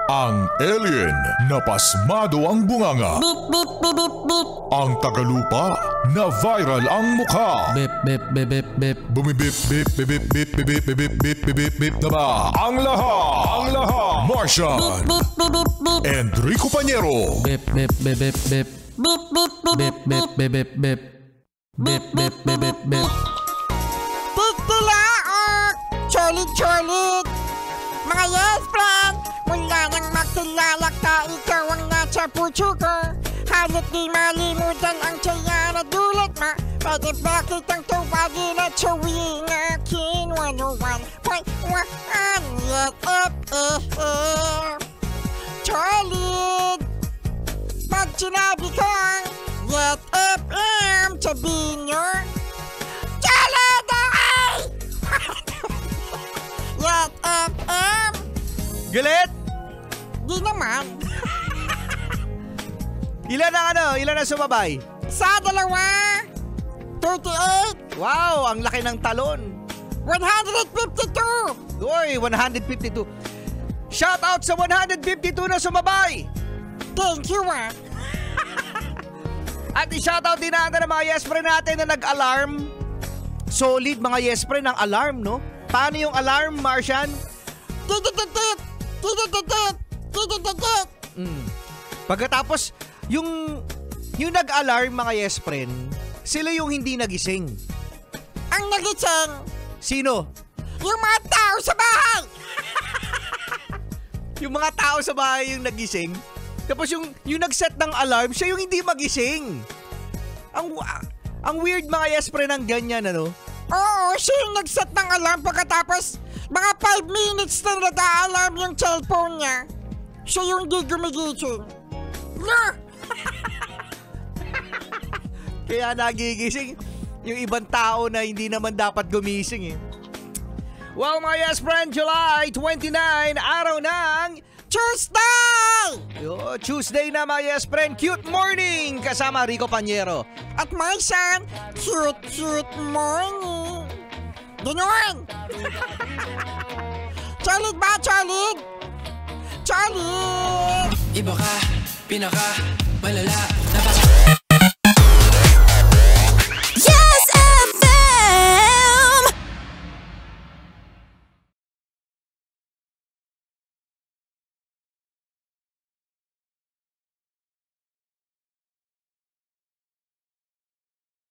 Ang alien na pasmado ang bunganga. Beep, beep, beep, beep, beep. Ang tagalupa na viral ang mukha. Beep, beep, beep, beep, beep. Bumibip, bip, bip, bip, bip, bip, bip, bip, bip, bip, bip na ba? Ang lahat, Martian, Beep, beep, beep, beep. Enrico Pañero, Beep, beep, beep, beep, beep. Beep, beep, beep, Beep, beep, beep, beep, beep. Beep, beep, beep, beep, beep. Titilaok! Cholit-cholit! Mga yes, friend! Mula nang magtilalak ka, ikaw ang nasa puso ko. Halit di malimutan ang tsaya na dulot mo. Pwede bakit ang tawagin at sawing akin 101.1 Yet FM. Cholit! Pag sinabi kong Yet FM, sabihin nyo, Cholit! Okay! Yet FM. Galit? Di naman. Ilan ang sumabay? Sa dalawa, 38, Wow, ang laki ng talon. 152. Uy, 152. Shout out sa 152 na sumabay. Thank you, ah. At i-shoutout din natin ang mga yes friend natin na nag-alarm. Solid mga yes friend ng alarm, no? Paano yung alarm, Martian? Tititit, tititit, tititit. Pagkatapos, yung nag-alarm mga yes friend, sila yung hindi nagising. Ang nagising, Sino? yung mga tao sa bahay. Yung mga tao sa bahay yung nagising. Tapos yung nag-set ng alarm, siya yung hindi magising. Ang weird mga yes friend ng ganyan, ano? Oo, siya yung nag-set ng alarm pagkatapos mga 5 minutes na nag-a-alarm yung cellphone niya. Siya yung di gumigising. No! Kaya nagigising yung ibang tao na hindi naman dapat gumising eh. Well mga yes friend, July 29, araw ng Tuesday! Tuesday na mga yes friend. Cute morning kasama Rico Pañero. At my son, cute morning. Ganun! Solid ba, solid? Solid! Iba ka, pinaka, malala, napaka